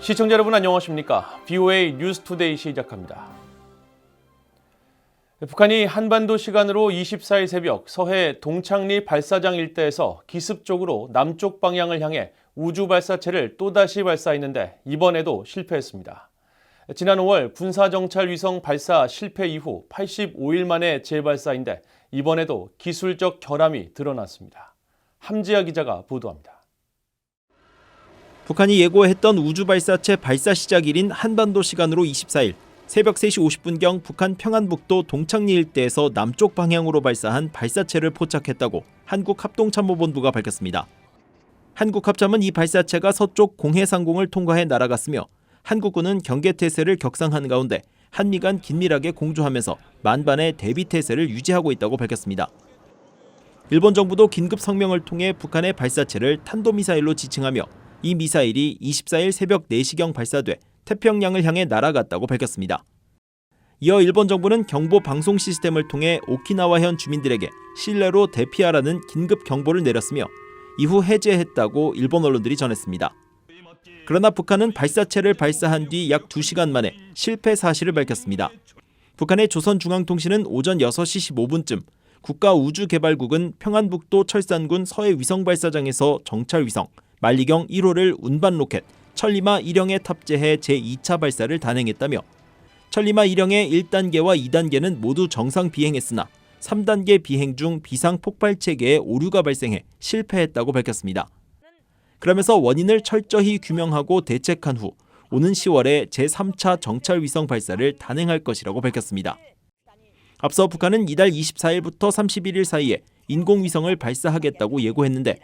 시청자 여러분 안녕하십니까? VOA 뉴스투데이 시작합니다. 북한이 한반도 시간으로 24일 새벽 서해 동창리 발사장 일대에서 기습적으로 남쪽 방향을 향해 우주 발사체를 또다시 발사했는데 이번에도 실패했습니다. 지난 5월 군사정찰 위성 발사 실패 이후 85일 만에 재발사인데 이번에도 기술적 결함이 드러났습니다. 함지아 기자가 보도합니다. 북한이 예고했던 우주 발사체 발사 시작일인 한반도 시간으로 24일 새벽 3시 50분경 북한 평안북도 동창리 일대에서 남쪽 방향으로 발사한 발사체를 포착했다고 한국합동참모본부가 밝혔습니다. 한국합참은 이 발사체가 서쪽 공해상공을 통과해 날아갔으며 한국군은 경계태세를 격상하는 가운데 한미 간 긴밀하게 공조하면서 만반의 대비태세를 유지하고 있다고 밝혔습니다. 일본 정부도 긴급 성명을 통해 북한의 발사체를 탄도미사일로 지칭하며 이 미사일이 24일 새벽 4시경 발사돼 태평양을 향해 날아갔다고 밝혔습니다. 이어 일본 정부는 경보 방송 시스템을 통해 오키나와현 주민들에게 실내로 대피하라는 긴급 경보를 내렸으며 이후 해제했다고 일본 언론들이 전했습니다. 그러나 북한은 발사체를 발사한 뒤 약 2시간 만에 실패 사실을 밝혔습니다. 북한의 조선중앙통신은 오전 6시 15분쯤 국가우주개발국은 평안북도 철산군 서해 위성발사장에서 정찰위성 만리경 1호를 운반 로켓 천리마 1형에 탑재해 제2차 발사를 단행했다며 천리마 1형의 1단계와 2단계는 모두 정상 비행했으나 3단계 비행 중 비상 폭발 체계에 오류가 발생해 실패했다고 밝혔습니다. 그러면서 원인을 철저히 규명하고 대책한 후 오는 10월에 제3차 정찰 위성 발사를 단행할 것이라고 밝혔습니다. 앞서 북한은 이달 24일부터 31일 사이에 인공위성을 발사하겠다고 예고했는데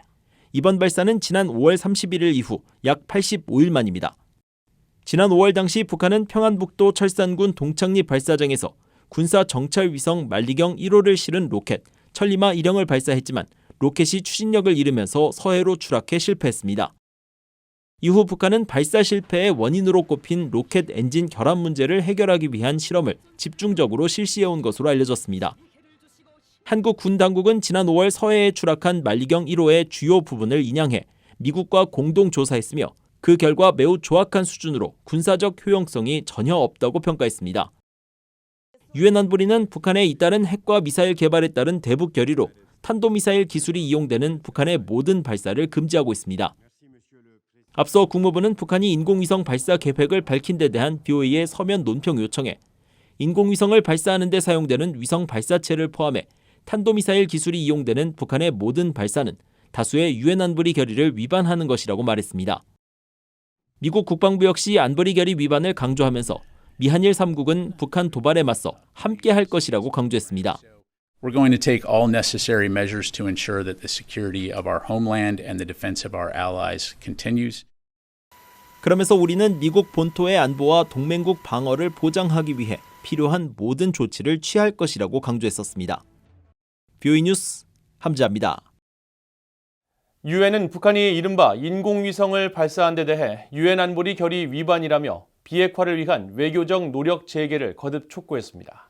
이번 발사는 지난 5월 31일 이후 약 85일 만입니다. 지난 5월 당시 북한은 평안북도 철산군 동창리 발사장에서 군사 정찰 위성 만리경 1호를 실은 로켓 천리마 1형을 발사했지만 로켓이 추진력을 잃으면서 서해로 추락해 실패했습니다. 이후 북한은 발사 실패의 원인으로 꼽힌 로켓 엔진 결함 문제를 해결하기 위한 실험을 집중적으로 실시해온 것으로 알려졌습니다. 한국 군 당국은 지난 5월 서해에 추락한 만리경 1호의 주요 부분을 인양해 미국과 공동 조사했으며 그 결과 매우 조악한 수준으로 군사적 효용성이 전혀 없다고 평가했습니다. 유엔 안보리는 북한의 잇따른 핵과 미사일 개발에 따른 대북 결의로 탄도미사일 기술이 이용되는 북한의 모든 발사를 금지하고 있습니다. 앞서 국무부는 북한이 인공위성 발사 계획을 밝힌 데 대한 BOA의 서면 논평 요청에 인공위성을 발사하는 데 사용되는 위성 발사체를 포함해 탄도미사일 기술이 이용되는 북한의 모든 발사는 다수의 유엔 안보리 결의를 위반하는 것이라고 말했습니다. 미국 국방부 역시 안보리 결의 위반을 강조하면서 미한일 3국은 북한 도발에 맞서 함께 할 것이라고 강조했습니다. We're going to take all necessary measures to ensure that the security of our homeland and the defense of our allies continues. 그러면서 우리는 미국 본토의 안보와 동맹국 방어를 보장하기 위해 필요한 모든 조치를 취할 것이라고 강조했었습니다. VOA 뉴스 함지아입니다. 유엔은 북한이 이른바 인공위성을 발사한 데 대해 유엔 안보리 결의 위반이라며 비핵화를 위한 외교적 노력 재개를 거듭 촉구했습니다.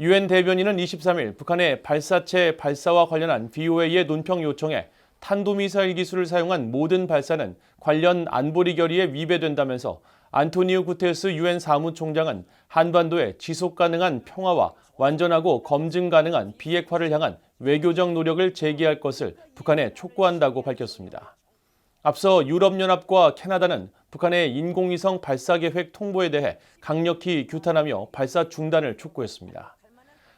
유엔 대변인은 23일 북한의 발사체 발사와 관련한 BOA의 논평 요청에 탄도미사일 기술을 사용한 모든 발사는 관련 안보리 결의에 위배된다면서 안토니오 구테르스 유엔 사무총장은 한반도의 지속 가능한 평화와 완전하고 검증 가능한 비핵화를 향한 외교적 노력을 재개할 것을 북한에 촉구한다고 밝혔습니다. 앞서 유럽연합과 캐나다는 북한의 인공위성 발사 계획 통보에 대해 강력히 규탄하며 발사 중단을 촉구했습니다.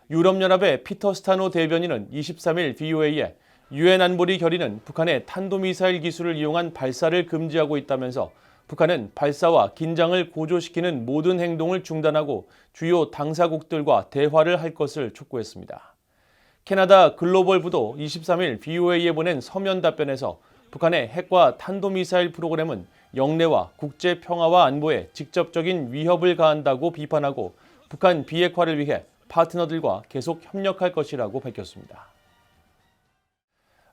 유럽연합의 피터 스타노 대변인은 23일 BOA에 유엔 안보리 결의는 북한의 탄도미사일 기술을 이용한 발사를 금지하고 있다면서 북한은 발사와 긴장을 고조시키는 모든 행동을 중단하고 주요 당사국들과 대화를 할 것을 촉구했습니다. 캐나다 글로벌부도 23일 BOA에 보낸 서면 답변에서 북한의 핵과 탄도미사일 프로그램은 영내와 국제 평화와 안보에 직접적인 위협을 가한다고 비판하고 북한 비핵화를 위해 파트너들과 계속 협력할 것이라고 밝혔습니다.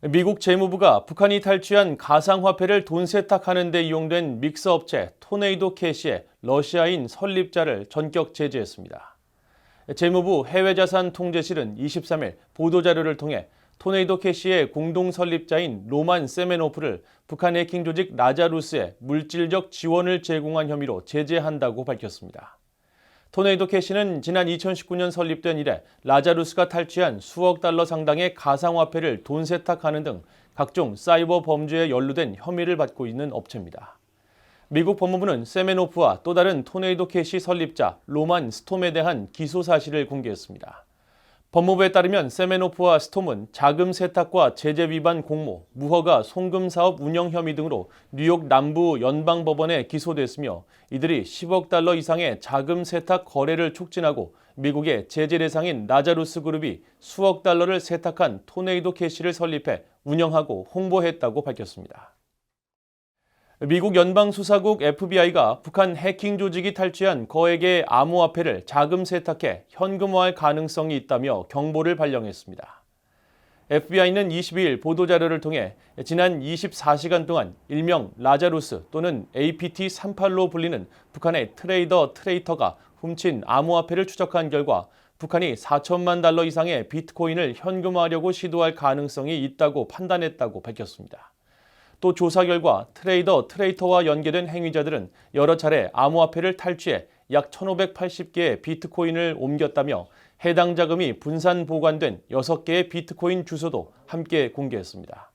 미국 재무부가 북한이 탈취한 가상화폐를 돈 세탁하는 데 이용된 믹서 업체 토네이도 캐시의 러시아인 설립자를 전격 제재했습니다. 재무부 해외자산 통제실은 23일 보도자료를 통해 토네이도 캐시의 공동 설립자인 로만 세메노프를 북한 해킹 조직 라자루스에 물질적 지원을 제공한 혐의로 제재한다고 밝혔습니다. 토네이도 캐시는 지난 2019년 설립된 이래 라자루스가 탈취한 수억 달러 상당의 가상화폐를 돈 세탁하는 등 각종 사이버 범죄에 연루된 혐의를 받고 있는 업체입니다. 미국 법무부는 세메노프와 또 다른 토네이도 캐시 설립자 로만 스톰에 대한 기소 사실을 공개했습니다. 법무부에 따르면 세메노프와 스톰은 자금 세탁과 제재 위반 공모, 무허가 송금 사업 운영 혐의 등으로 뉴욕 남부 연방법원에 기소됐으며 이들이 10억 달러 이상의 자금 세탁 거래를 촉진하고 미국의 제재 대상인 라자루스 그룹이 수억 달러를 세탁한 토네이도 캐시를 설립해 운영하고 홍보했다고 밝혔습니다. 미국 연방수사국 FBI가 북한 해킹 조직이 탈취한 거액의 암호화폐를 자금 세탁해 현금화할 가능성이 있다며 경보를 발령했습니다. FBI는 22일 보도자료를 통해 지난 24시간 동안 일명 라자루스 또는 APT-38로 불리는 북한의 트레이터가 훔친 암호화폐를 추적한 결과 북한이 4천만 달러 이상의 비트코인을 현금화하려고 시도할 가능성이 있다고 판단했다고 밝혔습니다. 또 조사 결과 트레이터와 연계된 행위자들은 여러 차례 암호화폐를 탈취해 약 1,580개의 비트코인을 옮겼다며 해당 자금이 분산 보관된 6개의 비트코인 주소도 함께 공개했습니다.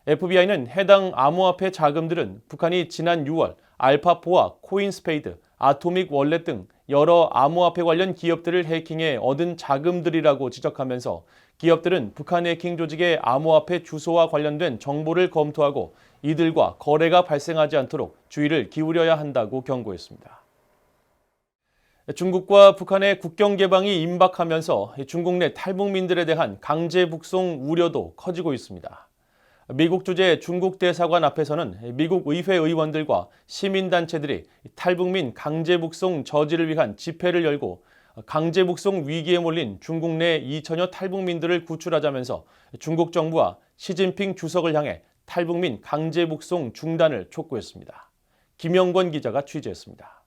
FBI는 해당 암호화폐 자금들은 북한이 지난 6월 알파포와 코인스페이드, 아토믹 월렛 등 여러 암호화폐 관련 기업들을 해킹해 얻은 자금들이라고 지적하면서 기업들은 북한 해킹 조직의 암호화폐 주소와 관련된 정보를 검토하고 이들과 거래가 발생하지 않도록 주의를 기울여야 한다고 경고했습니다. 중국과 북한의 국경 개방이 임박하면서 중국 내 탈북민들에 대한 강제 북송 우려도 커지고 있습니다. 미국 주재 중국 대사관 앞에서는 미국 의회 의원들과 시민단체들이 탈북민 강제 북송 저지를 위한 집회를 열고 강제 북송 위기에 몰린 중국 내 2천여 탈북민들을 구출하자면서 중국 정부와 시진핑 주석을 향해 탈북민 강제 북송 중단을 촉구했습니다. 김영권 기자가 취재했습니다.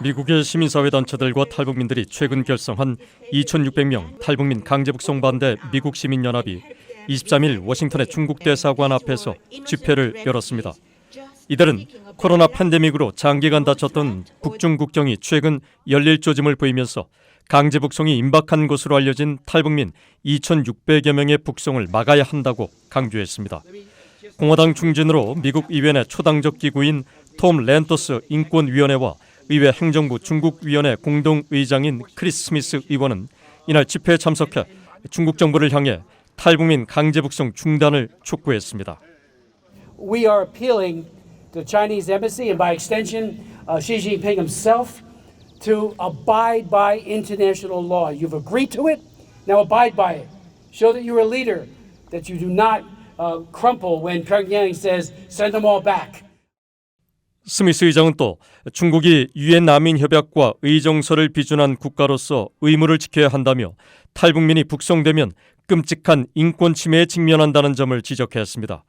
미국의 시민사회단체들과 탈북민들이 최근 결성한 2,600명 탈북민 강제 북송 반대 미국 시민연합이 23일 워싱턴의 중국 대사관 앞에서 집회를 열었습니다. 이들은 코로나 팬데믹으로 장기간 닫혔던 북중 국경이 최근 열릴 조짐을 보이면서 강제 북송이 임박한 것으로 알려진 탈북민 2,600여 명의 북송을 막아야 한다고 강조했습니다. 공화당 중진으로 미국 의회 내 초당적 기구인 톰 랜토스 인권위원회와 의회 행정부 중국위원회 공동의장인 크리스 스미스 의원은 이날 집회에 참석해 중국 정부를 향해 탈북민 강제 북송 중단을 촉구했습니다. We are appealing to the Chinese embassy and by extension Xi Jinping himself to abide by international law. You've agreed to it. Now abide by it. Show that you're a leader, that you do not crumple when Pyongyang says send them all back. 스미스 의장은 또 중국이 유엔 난민협약과 의정서를 비준한 국가로서 의무를 지켜야 한다며 탈북민이 북송되면 끔찍한 인권 침해에 직면한다는 점을 지적했습니다.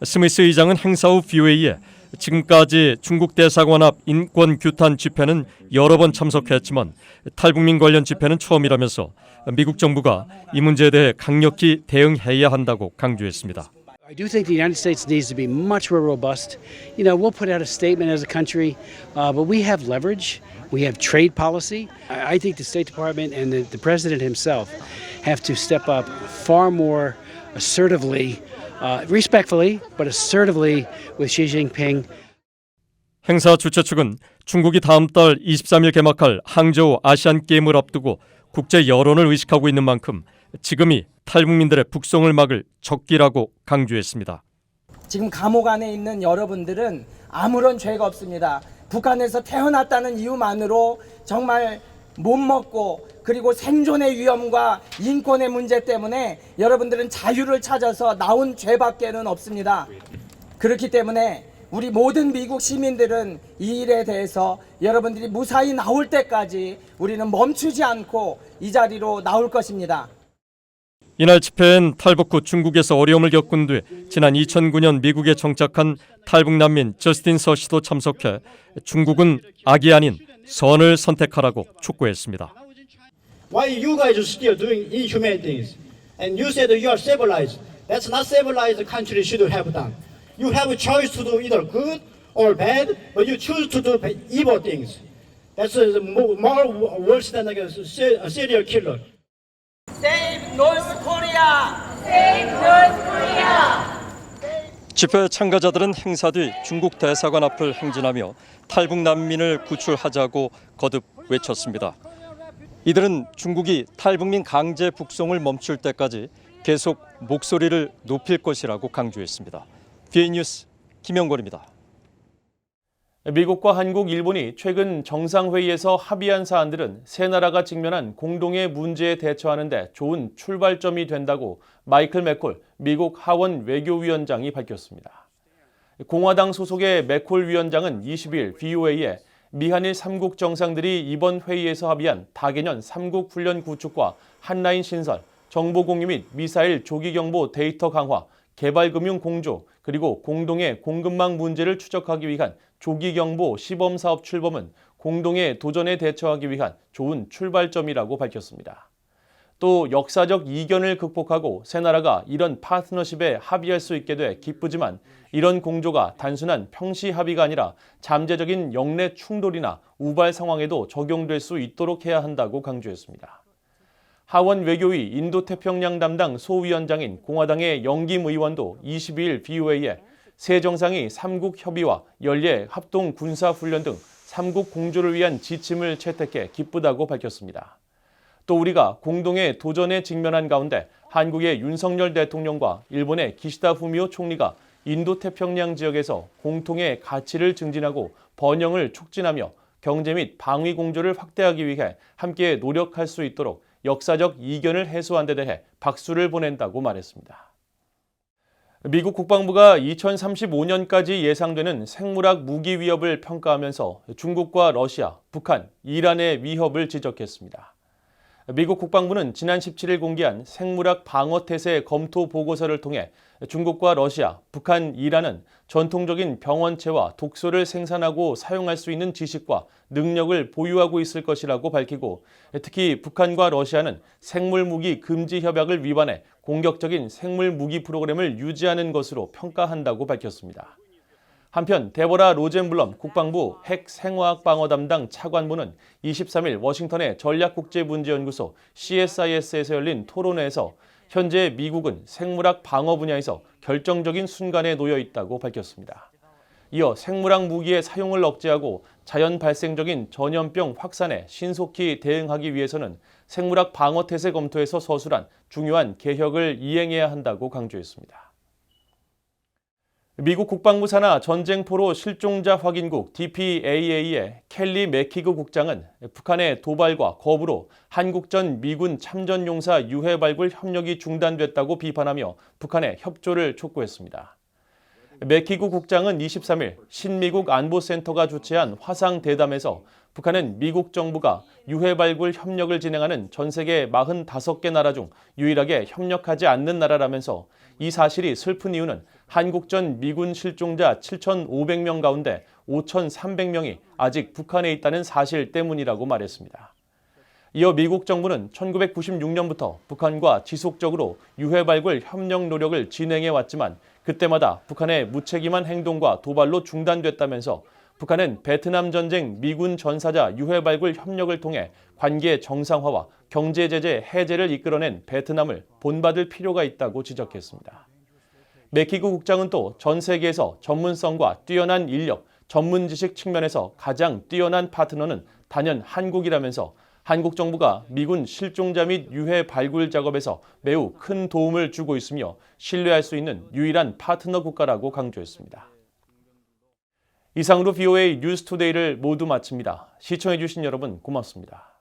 스미스 의장은 행사 후 VOA에 지금까지 중국 대사관 앞 인권 규탄 집회는 여러 번 참석했지만 탈북민 관련 집회는 처음이라면서 미국 정부가 이 문제에 대해 강력히 대응해야 한다고 강조했습니다. I do think the United States needs to be much more robust. You know, we'll put out a statement as a country, but we have leverage. We have trade policy. I think the State Department and the President himself have to step up far more assertively, respectfully, but assertively with Xi Jinping. 행사 주최 측은 중국이 다음 달 23일 개막할 항저우 아시안 게임을 앞두고 국제 여론을 의식하고 있는 만큼 지금이 탈북민들의 북송을 막을 적기라고 강조했습니다. 지금 감옥 안에 있는 여러분들은 아무런 죄가 없습니다. 북한에서 태어났다는 이유만으로 정말 못 먹고 그리고 생존의 위험과 인권의 문제 때문에 여러분들은 자유를 찾아서 나온 죄밖에는 없습니다. 그렇기 때문에 우리 모든 미국 시민들은 이 일에 대해서 여러분들이 무사히 나올 때까지 우리는 멈추지 않고 이 자리로 나올 것입니다. 이날 집회엔 탈북 후 중국에서 어려움을 겪은 뒤 지난 2009년 미국에 정착한 탈북 난민 저스틴 서 씨도 참석해 중국은 악이 아닌 선을 선택하라고 촉구했습니다. Why you guys are still doing inhumane things? And you said you are civilized. That's not civilized country should have done. You have a choice to do either good or bad, but you choose to do evil things. That's more worse than a serial killer. Save North Korea! 집회 참가자들은 행사 뒤 중국 대사관 앞을 행진하며 탈북 난민을 구출하자고 거듭 외쳤습니다. 이들은 중국이 탈북민 강제 북송을 멈출 때까지 계속 목소리를 높일 것이라고 강조했습니다. BA 뉴스 김영권입니다. 미국과 한국, 일본이 최근 정상회의에서 합의한 사안들은 세 나라가 직면한 공동의 문제에 대처하는 데 좋은 출발점이 된다고 마이클 맥콜 미국 하원 외교위원장이 밝혔습니다. 공화당 소속의 맥콜 위원장은 20일 VOA에 미한일 3국 정상들이 이번 회의에서 합의한 다개년 3국 훈련 구축과 한라인 신설, 정보 공유 및 미사일 조기 경보 데이터 강화, 개발금융 공조, 그리고 공동의 공급망 문제를 추적하기 위한 조기경보 시범사업 출범은 공동의 도전에 대처하기 위한 좋은 출발점이라고 밝혔습니다. 또 역사적 이견을 극복하고 세 나라가 이런 파트너십에 합의할 수 있게 돼 기쁘지만 이런 공조가 단순한 평시 합의가 아니라 잠재적인 영내 충돌이나 우발 상황에도 적용될 수 있도록 해야 한다고 강조했습니다. 하원 외교위 인도태평양 담당 소위원장인 공화당의 영김 의원도 22일 VOA에 세 정상이 3국 협의와 연례 합동 군사훈련 등 3국 공조를 위한 지침을 채택해 기쁘다고 밝혔습니다. 또 우리가 공동의 도전에 직면한 가운데 한국의 윤석열 대통령과 일본의 기시다 후미오 총리가 인도태평양 지역에서 공통의 가치를 증진하고 번영을 촉진하며 경제 및 방위 공조를 확대하기 위해 함께 노력할 수 있도록 역사적 이견을 해소한 데 대해 박수를 보낸다고 말했습니다. 미국 국방부가 2035년까지 예상되는 생물학 무기 위협을 평가하면서 중국과 러시아, 북한, 이란의 위협을 지적했습니다. 미국 국방부는 지난 17일 공개한 생물학 방어 태세 검토 보고서를 통해 중국과 러시아, 북한, 이란은 전통적인 병원체와 독소를 생산하고 사용할 수 있는 지식과 능력을 보유하고 있을 것이라고 밝히고 특히 북한과 러시아는 생물무기 금지 협약을 위반해 공격적인 생물무기 프로그램을 유지하는 것으로 평가한다고 밝혔습니다. 한편 데보라 로젠블럼 국방부 핵생화학 방어 담당 차관보는 23일 워싱턴의 전략국제문제연구소 CSIS에서 열린 토론회에서 현재 미국은 생물학 방어 분야에서 결정적인 순간에 놓여 있다고 밝혔습니다. 이어 생물학 무기의 사용을 억제하고 자연 발생적인 전염병 확산에 신속히 대응하기 위해서는 생물학 방어 태세 검토에서 서술한 중요한 개혁을 이행해야 한다고 강조했습니다. 미국 국방부 산하 전쟁포로 실종자 확인국 DPAA의 켈리 맥키그 국장은 북한의 도발과 거부로 한국전 미군 참전용사 유해 발굴 협력이 중단됐다고 비판하며 북한의 협조를 촉구했습니다. 맥키그 국장은 23일 신미국 안보센터가 주최한 화상 대담에서 북한은 미국 정부가 유해 발굴 협력을 진행하는 전 세계 45개 나라 중 유일하게 협력하지 않는 나라라면서 이 사실이 슬픈 이유는 한국전 미군 실종자 7,500명 가운데 5,300명이 아직 북한에 있다는 사실 때문이라고 말했습니다. 이어 미국 정부는 1996년부터 북한과 지속적으로 유해 발굴 협력 노력을 진행해 왔지만 그때마다 북한의 무책임한 행동과 도발로 중단됐다면서 북한은 베트남 전쟁 미군 전사자 유해 발굴 협력을 통해 관계 정상화와 경제 제재 해제를 이끌어낸 베트남을 본받을 필요가 있다고 지적했습니다. 맥키그 국장은 또 전 세계에서 전문성과 뛰어난 인력, 전문 지식 측면에서 가장 뛰어난 파트너는 단연 한국이라면서 한국 정부가 미군 실종자 및 유해 발굴 작업에서 매우 큰 도움을 주고 있으며 신뢰할 수 있는 유일한 파트너 국가라고 강조했습니다. 이상으로 VOA 뉴스투데이를 모두 마칩니다. 시청해주신 여러분 고맙습니다.